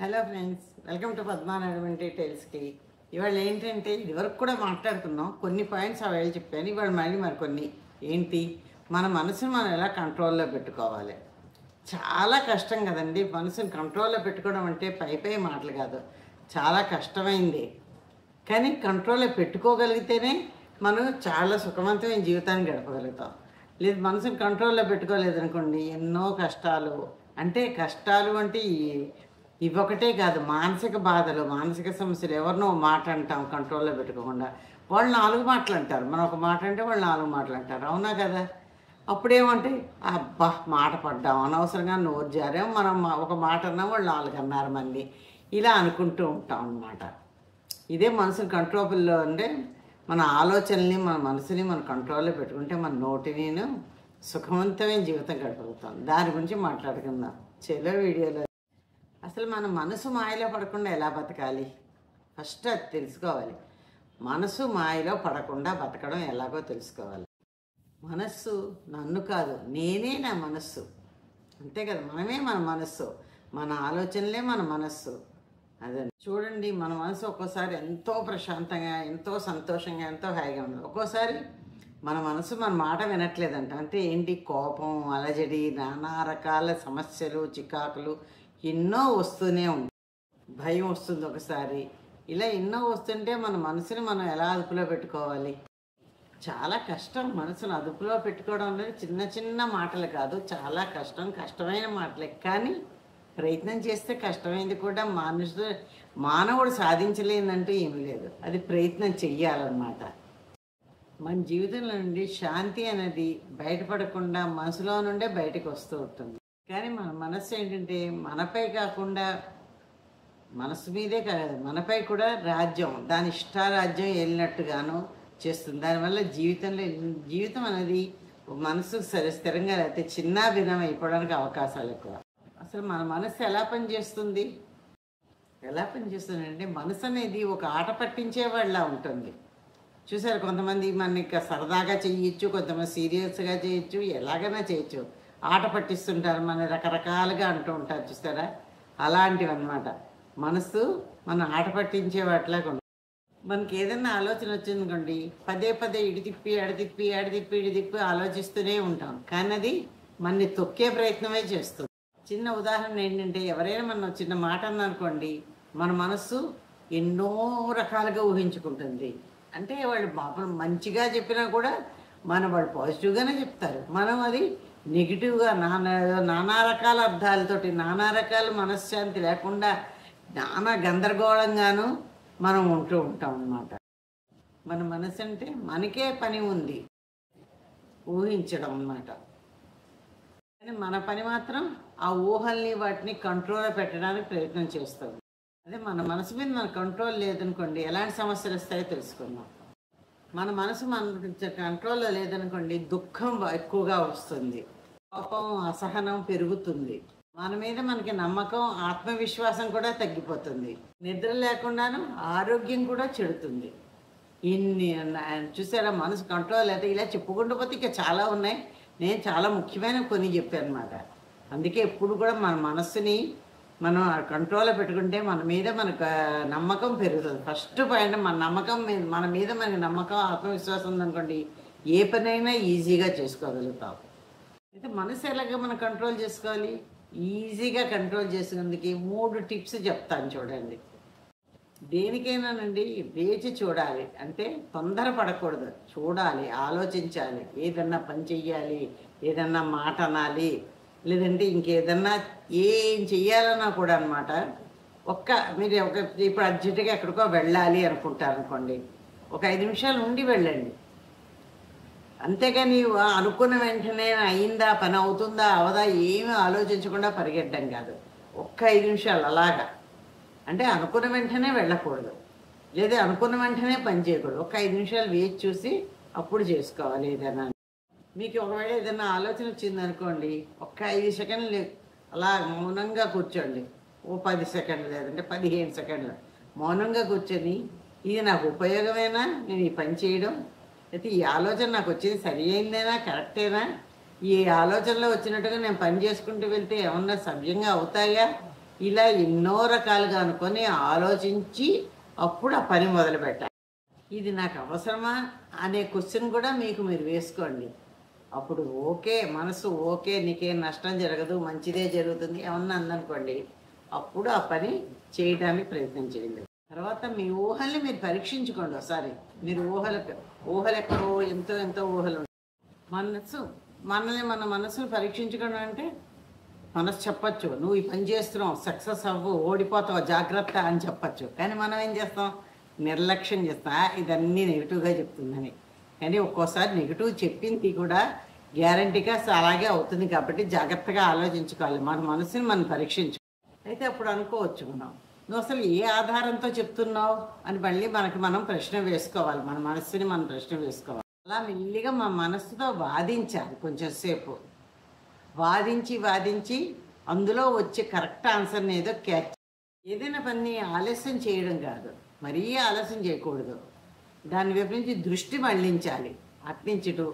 Hello friends, welcome to Padma Naidu టైల్స్కి. ఇవాళ ఏంటంటే ఇదివరకు కూడా మాట్లాడుకున్నాం, కొన్ని పాయింట్స్ అవి చెప్పాను. ఇవాళ మళ్ళీ మరికొన్ని ఏంటి, మన మనసుని మనం ఎలా కంట్రోల్లో పెట్టుకోవాలి. చాలా కష్టం కదండి మనసుని కంట్రోల్లో పెట్టుకోవడం అంటే పై మాటలు కాదు, చాలా కష్టమైంది. కానీ కంట్రోల్లో పెట్టుకోగలిగితేనే మనం చాలా సుఖవంతమైన జీవితాన్ని గడపగలుగుతాం. లేదు మనసుని కంట్రోల్లో పెట్టుకోలేదనుకోండి, ఎన్నో కష్టాలు. అంటే కష్టాలు అంటే ఇవొకటే కాదు, మానసిక బాధలు, మానసిక సమస్యలు. ఎవరినో మాట అంటాం కంట్రోల్లో పెట్టుకోకుండా, వాళ్ళు 4 మాటలు అంటారు, మనం ఒక మాట అంటే వాళ్ళు 4 మాటలు అంటారు. అవునా కదా? అప్పుడేమంటే అబ్బా మాట పడ్డాం, అనవసరంగా నోరు జారాం, మనం ఒక మాట అన్నాం, వాళ్ళు 4 అన్నారు మళ్ళీ, ఇలా అనుకుంటూ ఉంటాం అన్నమాట. ఇదే మనసుని కంట్రోల్లో అంటే మన ఆలోచనల్ని, మన మనసుని మన కంట్రోల్లో పెట్టుకుంటే మన నోటిని సుఖవంతమైన జీవితం గడపగలుగుతాం. దాని గురించి మాట్లాడుకుందాం చెలో వీడియోలో. అసలు మన మనసు మాయలో పడకుండా ఎలా బతకాలి, ఫస్ట్ అది తెలుసుకోవాలి. మనసు మాయలో పడకుండా బతకడం ఎలాగో తెలుసుకోవాలి. మనస్సు నన్ను కాదు, నేనే నా మనస్సు, అంతే కదా, మనమే మన మనస్సు, మన ఆలోచనలే మన మనస్సు. అదే చూడండి, మన మనసు ఒక్కోసారి ఎంతో ప్రశాంతంగా, ఎంతో సంతోషంగా, ఎంతో హాయిగా ఉంది. ఒక్కోసారి మన మనసు మన మాట వినట్లేదంట. అంటే ఏంటి, కోపం, అలజడి, నానా రకాల సమస్యలు, చికాకులు ఎన్నో వస్తూనే ఉంటాయి. భయం వస్తుంది ఒకసారి. ఇలా ఎన్నో వస్తుంటే మన మనసుని మనం ఎలా అదుపులో పెట్టుకోవాలి? చాలా కష్టం. మనసును అదుపులో పెట్టుకోవడం అనేది చిన్న చిన్న మాటలు కాదు, చాలా కష్టం, కష్టమైన మాటలే. కానీ ప్రయత్నం చేస్తే కష్టమైంది కూడా మానవుడు సాధించలేదంటూ ఏమీ లేదు. అది ప్రయత్నం చెయ్యాలన్నమాట. మన జీవితంలో నుండి శాంతి అనేది బయటపడకుండా మనసులో నుండే బయటకు వస్తూ ఉంటుంది. కానీ మన మనస్సు ఏంటంటే మనపై కాకుండా, మనసు మీదే కాదు, మనపై కూడా రాజ్యం, దాని ఇష్టారాజ్యం వెళ్ళినట్టుగాను చేస్తుంది. దానివల్ల జీవితం అనేది మనసు స్థిరంగా లేకపోతే చిన్న భిన్నం అయిపోవడానికి అవకాశాలు ఎక్కువ. అసలు మన మనసు ఎలా పనిచేస్తుంది అంటే, మనసు అనేది ఒక ఆట పట్టించేవాళ్ళ ఉంటుంది. చూసారు, కొంతమంది మనకి సరదాగా చేయొచ్చు, కొంతమంది సీరియస్గా చేయొచ్చు, ఎలాగైనా చేయొచ్చు. ఆట పట్టిస్తుంటారు, మన రకరకాలుగా అంటూ ఉంటారు, చూసారా? అలాంటివి అన్నమాట. మనసు మన ఆట పట్టించే వాటిలాగా ఉంటుంది. మనకి ఏదైనా ఆలోచన వచ్చిందనుకోండి, పదే ఇడి తిప్పి ఆలోచిస్తూనే ఉంటాం. కానీ అది మనని తొక్కే ప్రయత్నమే చేస్తుంది. చిన్న ఉదాహరణ ఏంటంటే, ఎవరైనా మనం చిన్న మాట అన్నారనుకోండి, మన మనస్సు ఎన్నో రకాలుగా ఊహించుకుంటుంది. అంటే వాళ్ళు మంచిగా చెప్పినా కూడా వాళ్ళు పాజిటివ్గానే చెప్తారు, మనం అది నెగిటివ్గా నానా రకాల అర్థాలతోటి, నానా రకాల మనశ్శాంతి లేకుండా, నానా గందరగోళంగాను మనం ఉంటూ ఉంటాం అన్నమాట. మన మనసు అంటే మనకే పని ఉంది, ఊహించడం అన్నమాట. కానీ మన పని మాత్రం ఆ ఊహల్ని, వాటిని కంట్రోల్లో పెట్టడానికి ప్రయత్నం చేస్తాం. అదే మన మనసు మీద మన కంట్రోల్ లేదనుకోండి, ఎలాంటి సమస్యలు వస్తాయో తెలుసుకుందాం. మన మనసు మన కంట్రోల్లో లేదనుకోండి, దుఃఖం ఎక్కువగా వస్తుంది, కోపం, అసహనం పెరుగుతుంది, మన మీద మనకి నమ్మకం, ఆత్మవిశ్వాసం కూడా తగ్గిపోతుంది, నిద్ర లేకుండాను ఆరోగ్యం కూడా చెడుతుంది. ఇన్ని చూసారా, మనసు కంట్రోల్ అయితే ఇలా చెప్పుకుంటూ పోతే ఇక చాలా ఉన్నాయి. నేను చాలా ముఖ్యమైన కొన్ని చెప్పాను అన్నమాట. అందుకే ఎప్పుడు కూడా మన మనస్సుని మనం కంట్రోల్లో పెట్టుకుంటే మన మీద మనకు నమ్మకం పెరుగుతుంది. ఫస్ట్ పాయింట్, మన మీద మనకి నమ్మకం, ఆత్మవిశ్వాసం ఉందనుకోండి, ఏ పనైనా ఈజీగా చేసుకోగలుగుతాం. అయితే మనసు ఎలాగ మనం కంట్రోల్ చేసుకోవాలి? ఈజీగా కంట్రోల్ చేసుకునేందుకు 3 టిప్స్ చెప్తాను చూడండి. దేనికైనానండి వేచి చూడాలి, అంటే తొందర పడకూడదు. చూడాలి, ఆలోచించాలి, ఏదన్నా పని చెయ్యాలి, ఏదన్నా మాట అనాలి, లేదంటే ఇంకేదన్నా ఏం చెయ్యాలన్నా కూడా అన్నమాట. మీరు ఇప్పుడు అర్జెంటుగా ఎక్కడికో వెళ్ళాలి అనుకుంటారు అనుకోండి, ఒక 5 నిమిషాలు ఉండి వెళ్ళండి. అంతేగాని అనుకున్న వెంటనే అయిందా, పని అవుతుందా అవదా ఏమీ ఆలోచించకుండా పరిగెట్టడం కాదు. 5 నిమిషాలు అలాగా, అంటే అనుకున్న వెంటనే వెళ్ళకూడదు, లేదా అనుకున్న వెంటనే పని చేయకూడదు. 5 నిమిషాలు వేచి చూసి అప్పుడు చేసుకోవాలి ఏదైనా. మీకు ఒకవేళ ఏదైనా ఆలోచన వచ్చిందనుకోండి, 5 సెకండ్లు అలా మౌనంగా కూర్చోండి. 10 సెకండ్లు లేదంటే 15 సెకండ్లు మౌనంగా కూర్చొని, ఇది నాకు ఉపయోగమేనా, నేను ఈ పని చేయడం, అయితే ఈ ఆలోచన నాకు వచ్చింది సరి అయిందేనా, కరెక్టేనా, ఈ ఆలోచనలో వచ్చినట్టుగా నేను పని చేసుకుంటూ వెళ్తే ఏమన్నా సవ్యంగా అవుతాయా, ఇలా ఎన్నో రకాలుగా అనుకొని ఆలోచించి అప్పుడు ఆ పని మొదలుపెట్టాలి. ఇది నాకు అవసరమా అనే క్వశ్చన్ కూడా మీరు వేసుకోండి. అప్పుడు ఓకే, మనసు ఓకే, నీకేం నష్టం జరగదు, మంచిదే జరుగుతుంది ఏమన్నా అందనుకోండి, అప్పుడు ఆ పని చేయడానికి ప్రయత్నం చేయండి. తర్వాత మీ ఊహల్ని మీరు పరీక్షించుకోండి ఒకసారి. మీరు ఊహలు ఎక్కడో ఎంతో ఎంతో ఊహలు ఉంటాయి. మన మనసును పరీక్షించుకోవడం అంటే మనసు చెప్పచ్చు, నువ్వు ఈ పని చేస్తున్నావు, సక్సెస్ అవ్వు, ఓడిపోతావు, జాగ్రత్త అని చెప్పచ్చు. కానీ మనం ఏం చేస్తాం, నిర్లక్ష్యం చేస్తాం, ఇదన్నీ నెగిటివ్గా చెప్తుందని. కానీ ఒక్కోసారి నెగిటివ్ చెప్పింది కూడా గ్యారంటీగా అలాగే అవుతుంది. కాబట్టి జాగ్రత్తగా ఆలోచించుకోవాలి, మన మనసుని మనం పరీక్షించుకోవాలి. అయితే అప్పుడు అనుకోవచ్చు నువ్వు అసలు ఏ ఆధారంతో చెప్తున్నావు అని మళ్ళీ మనం ప్రశ్న వేసుకోవాలి. మన మనస్సుని మనం ప్రశ్న వేసుకోవాలి. అలా మెల్లిగా మా మనస్సుతో వాదించాలి కొంచెం సేపు. వాదించి అందులో వచ్చే కరెక్ట్ ఆన్సర్ని ఏదో క్యాచ్. ఏదైనా పని ఆలస్యం చేయడం కాదు, మరీ ఆలస్యం చేయకూడదు. దాని వైపు నుంచి దృష్టి మళ్ళించాలి. అట్నుంచిటు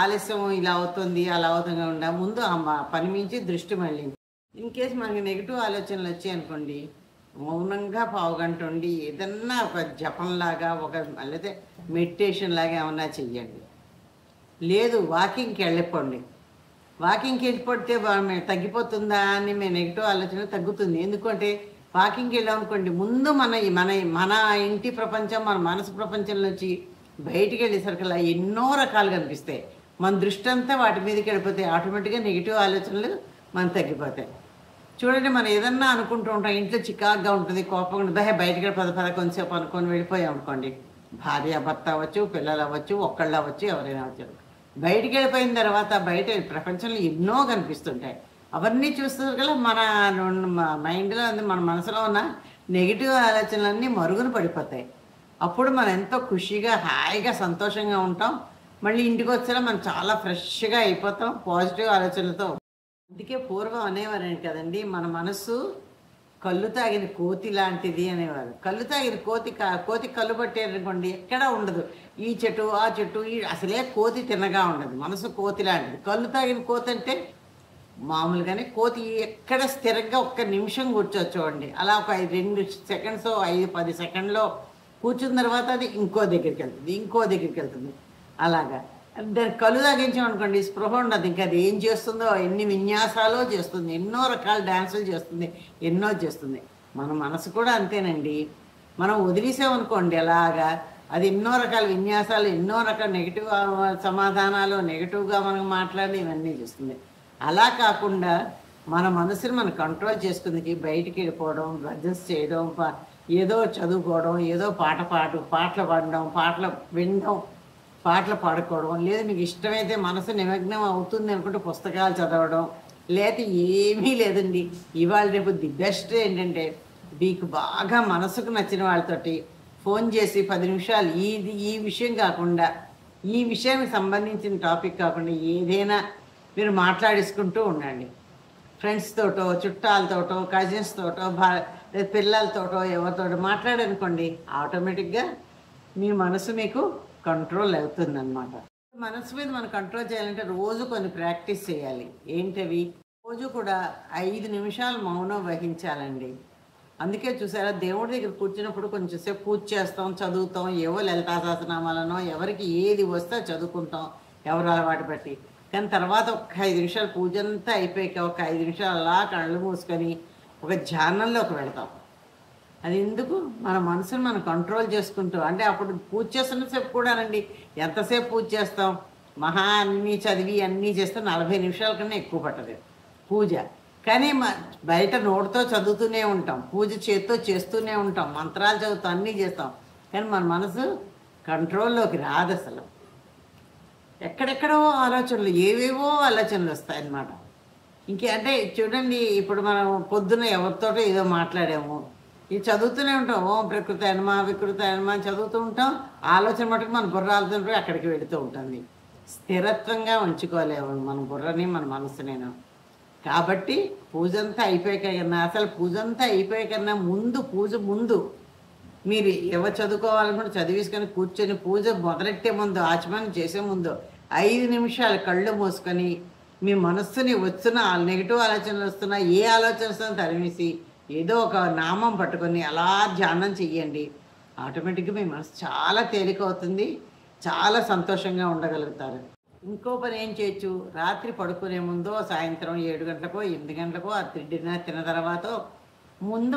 ఆలస్యం ఇలా అవుతుంది అలా అవుతుందిగా ఉండ ముందు ఆ పని మించి దృష్టి మళ్ళించి. ఇన్ కేసు మనకి నెగిటివ్ ఆలోచనలు వచ్చాయి అనుకోండి, మౌనంగా పావుగంట ఉండి ఏదన్నా ఒక జపంలాగా లేదా మెడిటేషన్ లాగా ఏమన్నా చెయ్యండి. లేదు వాకింగ్కి వెళ్ళిపోండి. వాకింగ్కి వెళ్ళిపోతే తగ్గిపోతుందా అని నెగిటివ్ ఆలోచన తగ్గుతుంది. ఎందుకంటే వాకింగ్కి వెళ్ళామనుకోండి, ముందు మన ఇంటి ప్రపంచం, మన మనసు ప్రపంచం నుంచి బయటికి వెళ్ళేసరికల్లా ఎన్నో రకాలుగా అనిపిస్తాయి. మన దృష్టి అంతా వాటి మీదకి వెళ్ళిపోతే ఆటోమేటిక్గా నెగిటివ్ ఆలోచనలు తగ్గిపోతాయి. చూడండి, మనం ఏదన్నా అనుకుంటూ ఉంటాం, ఇంట్లో చికాగ్గా ఉంటుంది, కోపంగా ఉంటుంది, బయటకి పద కొంచెంసేపు అనుకొని వెళ్ళిపోయాం అనుకోండి, భార్య భర్త అవ్వచ్చు, పిల్లలు అవ్వచ్చు, ఒక్కళ్ళు అవ్వచ్చు, ఎవరైనా అవ్వచ్చు. బయటికి వెళ్ళిపోయిన తర్వాత బయట ప్రపంచంలో ఎన్నో కనిపిస్తుంటాయి. అవన్నీ చూస్తారు కదా, మన మైండ్లో మన మనసులో ఉన్న నెగిటివ్ ఆలోచనలన్నీ మరుగున పడిపోతాయి. అప్పుడు మనం ఎంతో ఖుషిగా హాయిగా సంతోషంగా ఉంటాం. మళ్ళీ ఇంటికి వచ్చేలా మనం చాలా ఫ్రెష్గా అయిపోతాం పాజిటివ్ ఆలోచనలతో. అందుకే పూర్వం అనేవారు కదండి, మన మనసు కళ్ళు తాగిన కోతి లాంటిది అనేవారు. కళ్ళు తాగిన కోతి కళ్ళు పట్టేరనుకోండి ఎక్కడా ఉండదు, ఈ చెట్టు ఆ చెట్టు, అసలే కోతి తిన్నగా ఉండదు. మనసు కోతి లాంటిది. కళ్ళు తాగిన కోతి అంటే మామూలుగానే కోతి ఎక్కడ స్థిరంగా ఒక్క నిమిషం కూర్చోవచ్చు చూడండి. అలా ఒక 2 సెకండ్స్ 5-10 సెకండ్లో కూర్చున్న తర్వాత అది ఇంకో దగ్గరికి వెళ్తుంది. అలాగా దాన్ని కళ్ళు తాగించామనుకోండి, స్పృహ ఉండదు. ఇంకా అది ఏం చేస్తుందో, ఎన్ని విన్యాసాలో చేస్తుంది, ఎన్నో రకాల డ్యాన్సులు చేస్తుంది, ఎన్నో చేస్తుంది. మన మనసు కూడా అంతేనండి. మనం వదిలేసామనుకోండి అలాగా, అది ఎన్నో రకాల విన్యాసాలు, ఎన్నో రకాల నెగిటివ్ సమాధానాలు, నెగిటివ్గా మనం ఇవన్నీ చేస్తుంది. అలా కాకుండా మన మనసుని మనం కంట్రోల్ చేసుకుందికి బయటికి వెళ్ళిపోవడం, భజన్స్ చేయడం, ఏదో చదువుకోవడం, ఏదో పాటలు పాడడం, పాటలు వినడం, పాటలు పాడుకోవడం, లేదా మీకు ఇష్టమైతే మనసు నిమగ్నం అవుతుంది అనుకుంటే పుస్తకాలు చదవడం, లేకపోతే ఏమీ లేదండి. ఇవాళ రేపు ది బెస్ట్ ఏంటంటే, మీకు బాగా మనసుకు నచ్చిన వాళ్ళతోటి ఫోన్ చేసి 10 నిమిషాలు ఈ విషయం కాకుండా, ఈ విషయానికి సంబంధించిన టాపిక్ కాకుండా ఏదైనా మీరు మాట్లాడేసుకుంటూ ఉండండి. ఫ్రెండ్స్ తోటో, చుట్టాలతోటో, కజిన్స్ తోటో, పిల్లలతోటో, ఎవరితోటో మాట్లాడనుకోండి, ఆటోమేటిక్గా మీ మనసు మీకు కంట్రోల్ అవుతుందన్నమాట. మనసు మీద మనం కంట్రోల్ చేయాలంటే రోజు కొన్ని ప్రాక్టీస్ చేయాలి. ఏంటవి? రోజు కూడా 5 నిమిషాలు మౌనం వహించాలండి. అందుకే చూసారా, దేవుడి దగ్గర కూర్చున్నప్పుడు కొంచెంసేపు పూజ చేస్తాం, చదువుతాం, ఏవో లలితా సహస్రనామాలనో, ఎవరికి ఏది వస్తే చదువుకుంటాం, ఎవరు అలవాటు బట్టి. కానీ తర్వాత ఒక 5 నిమిషాలు పూజ అంతా అయిపోయాక ఒక 5 నిమిషాలు అలా కళ్ళు మూసుకొని ఒక ధ్యానంలోకి వెళతాం. అది ఎందుకు? మన మనసుని మనం కంట్రోల్ చేసుకుంటూ. అంటే అప్పుడు పూజ చేస్తున్నసేపు కూడానండి, ఎంతసేపు పూజ చేస్తాం, మహా అన్నీ చదివి అన్నీ చేస్తే 40 నిమిషాల కన్నా ఎక్కువ పట్టదు పూజ. కానీ బయట నోటితో చదువుతూనే ఉంటాం, పూజ చేత్తో చేస్తూనే ఉంటాం, మంత్రాలు చదువుతాం, అన్నీ చేస్తాం. కానీ మన మనసు కంట్రోల్లోకి రాదు అసలు. ఎక్కడెక్కడో ఆలోచనలు, ఏవేవో ఆలోచనలు వస్తాయన్నమాట. అంటే చూడండి, ఇప్పుడు మనం పొద్దున ఎవరితోటో ఏదో మాట్లాడాము, ఇది చదువుతూనే ఉంటాం, ఓం ప్రకృతి అనమా వికృతి అనమా చదువుతూ ఉంటాం. ఆలోచన మటుకు మన బుర్ర ఆలోచన అక్కడికి వెళుతూ ఉంటుంది. స్థిరత్వంగా ఉంచుకోలేము మన బుర్రని, మన మనసునేను. కాబట్టి పూజ అంతా అయిపోయాక కన్నా ముందు మీరు ఎవరు చదువుకోవాలనుకుంటే చదివేసుకొని కూర్చొని పూజ మొదలెట్టే ముందు, ఆచమనం చేసే ముందు 5 నిమిషాలు కళ్ళు మూసుకొని మీ మనస్సుని నెగిటివ్ ఆలోచనలు వస్తున్నా, ఏ ఆలోచన వస్తున్నా తరిమేసి ఏదో ఒక నామం పట్టుకొని అలా ధ్యానం చెయ్యండి. ఆటోమేటిక్గా మీ మనసు చాలా తేలికవుతుంది, చాలా సంతోషంగా ఉండగలుగుతారు. ఇంకో పని ఏం చేయొచ్చు, రాత్రి పడుకునే ముందో సాయంత్రం 7 గంటలకో 8 గంటలకో డిన్నర్ తిన్న తర్వాత ముందు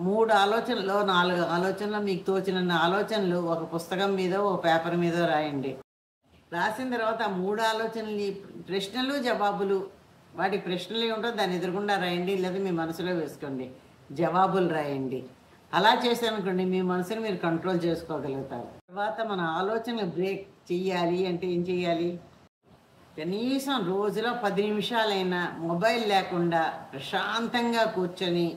మూడు ఆలోచనలు 4 ఆలోచనలు మీకు తోచిన ఆలోచనలు ఒక పుస్తకం మీద ఒక పేపర్ మీద రాయండి. రాసిన తర్వాత ఆ 3 ఆలోచనలు ప్రశ్నలు జవాబులు, వాటి ప్రశ్నలు ఏమిటో దాన్ని ఎదురుగుండా రాయండి, లేదా మీ మనసులో వేసుకోండి, జవాబులు రాయండి. అలా చేశారనుకోండి మీ మనసుని మీరు కంట్రోల్ చేసుకోగలుగుతారు. తర్వాత మన ఆలోచనలు బ్రేక్ చెయ్యాలి అంటే ఏం చెయ్యాలి, కనీసం రోజులో 10 నిమిషాలైనా మొబైల్ లేకుండా ప్రశాంతంగా కూర్చొని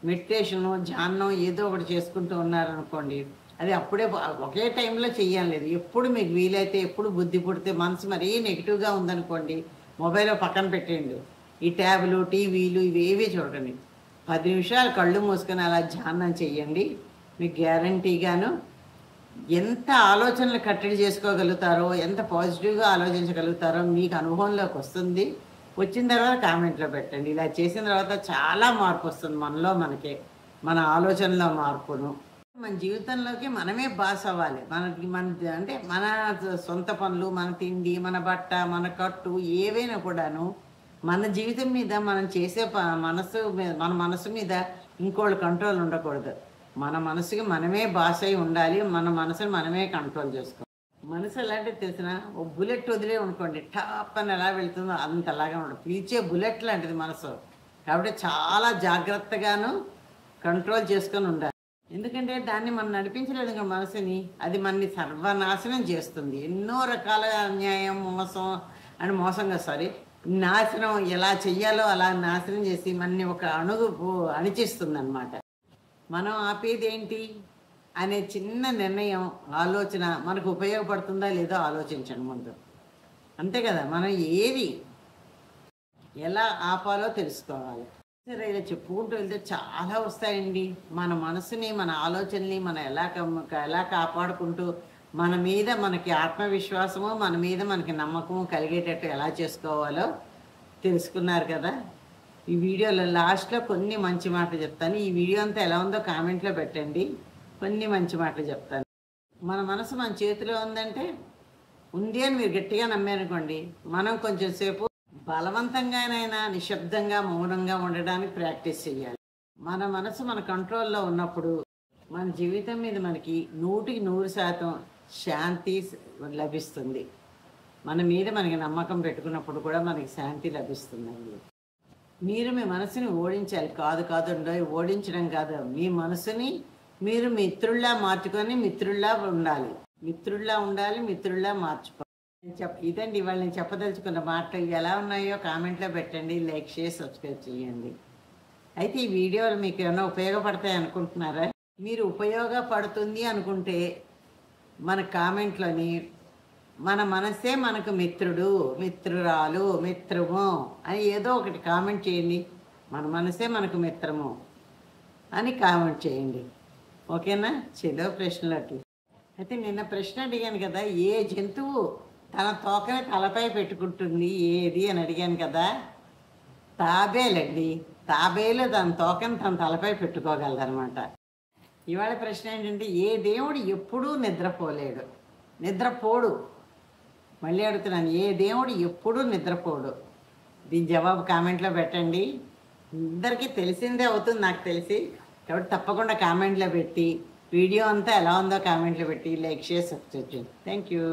మెడిటేషను ధ్యానం ఏదో ఒకటి చేసుకుంటూ ఉన్నారనుకోండి, అది అప్పుడే ఒకే టైంలో చెయ్యాలేదు. ఎప్పుడు మీకు వీలైతే, ఎప్పుడు బుద్ధి పుడితే, మనసు మరీ నెగిటివ్గా ఉందనుకోండి మొబైల్ పక్కన పెట్టేయండి. ఈ ట్యాబ్లు టీవీలు ఇవేవి చూడండి. 10 నిమిషాలు కళ్ళు మూసుకొని అలా ధ్యానం చెయ్యండి. మీకు గ్యారంటీగాను ఎంత ఆలోచనలు కట్టడి చేసుకోగలుగుతారో, ఎంత పాజిటివ్గా ఆలోచించగలుగుతారో మీకు అనుభవంలోకి వస్తుంది. వచ్చిన తర్వాత కామెంట్లో పెట్టండి. ఇలా చేసిన తర్వాత చాలా మార్పు వస్తుంది మనలో, మనకే మన ఆలోచనలో మార్పును. మన జీవితంలోకి మనమే బాస్ అవ్వాలి. అంటే మన సొంత పనులు, మన తిండి, మన బట్ట, మన కట్టు ఏవైనా కూడాను మన జీవితం మీద మనం చేసే మన మనసు మీద ఇంకోళ్ళ కంట్రోల్ ఉండకూడదు. మన మనసుకి మనమే బాస్ అయి ఉండాలి. మన మనసుని మనమే కంట్రోల్ చేసుకోవాలి. మనసు ఎలాంటిది తెలిసిన, ఓ బుల్లెట్ వదిలే అనుకోండి, టాప్ అని ఎలా వెళ్తుందో అంతలాగా ఉండదు. పీల్చే బుల్లెట్ లాంటిది మనసు. కాబట్టి చాలా జాగ్రత్తగాను కంట్రోల్ చేసుకొని ఉండాలి. ఎందుకంటే దాన్ని మనం నడిపించలేదు కదా మనసుని, అది మనని సర్వనాశనం చేస్తుంది. ఎన్నో రకాల అన్యాయం, మోసంగా నాశనం ఎలా చెయ్యాలో అలా నాశనం చేసి మనని ఒక అణిచిస్తుంది అన్నమాట. మనం ఆపేది ఏంటి అనే చిన్న నిర్ణయం, ఆలోచన మనకు ఉపయోగపడుతుందా లేదో ఆలోచించండి ముందు. అంతే కదా, మనం ఏది ఎలా ఆపాలో తెలుసుకోవాలి. సరే, ఇలా చెప్పుకుంటూ వెళ్తే చాలా వస్తాయండి. మన మనసుని, మన ఆలోచనని మనం ఎలా కాపాడుకుంటూ మన మీద మనకి ఆత్మవిశ్వాసము, మన మీద మనకి నమ్మకము కలిగేటట్టు ఎలా చేసుకోవాలో తెలుసుకున్నారు కదా. ఈ వీడియోలో లాస్ట్లో కొన్ని మంచి మాటలు చెప్తాను. ఈ వీడియో అంతా ఎలా ఉందో కామెంట్లో పెట్టండి. కొన్ని మంచి మాటలు చెప్తాను. మన మనసు మన చేతిలో ఉంది అని మీరు గట్టిగా నమ్మారనుకోండి, మనం కొంచెం సేపు బలవంతంగానైనా నిశ్శబ్దంగా మౌనంగా ఉండడానికి ప్రాక్టీస్ చేయాలి. మన మనసు మన కంట్రోల్లో ఉన్నప్పుడు మన జీవితం మీద మనకి 100% శాంతి లభిస్తుంది. మన మీద మనకి నమ్మకం పెట్టుకున్నప్పుడు కూడా మనకి శాంతి లభిస్తుందండి. మీరు మీ మనసుని ఓడించాలి. ఓడించడం కాదు, మీ మనసుని మీరు మిత్రుల్లా మార్చుకొని మిత్రుల్లా ఉండాలి. మిత్రుల్లా మార్చుకోవాలి. ఇదండి ఇవాళ నేను చెప్పదలుచుకున్న మాటలు. ఎలా ఉన్నాయో కామెంట్లో పెట్టండి, లైక్ చేసి సబ్స్క్రైబ్ చేయండి. అయితే ఈ వీడియోలు మీకు ఏమైనా ఉపయోగపడతాయి అనుకుంటున్నారా? మీరు ఉపయోగపడుతుంది అనుకుంటే మన కామెంట్లోని మన మనసే మనకు మిత్రుడు, మిత్రురాలు, మిత్రము అని ఏదో ఒకటి కామెంట్ చేయండి. మన మనసే మనకు మిత్రము అని కామెంట్ చేయండి. ఓకేనా? చెలో ప్రశ్నలోకి. అయితే నిన్న ప్రశ్న అడిగాను కదా, ఏ జంతువు తన తోకని తలపై పెట్టుకుంటుంది ఏది అని అడిగాను కదా. తాబేలండి. తాబేలు తన తోకని తన తలపై పెట్టుకోగలదనమాట. ఇవాళ ప్రశ్న ఏంటంటే, ఏ దేవుడు ఎప్పుడూ నిద్రపోడు. మళ్ళీ అడుగుతున్నాను, ఏ దేవుడు ఎప్పుడూ నిద్రపోడు? దీని జవాబు కామెంట్లో పెట్టండి. అందరికీ తెలిసిందే అవుతుంది నాకు తెలిసి. కాబట్టి తప్పకుండా కామెంట్లో పెట్టి, వీడియో అంతా ఎలా ఉందో కామెంట్లో పెట్టి లైక్ చేసి సబ్స్క్రైబ్ చేయండి. Thank you.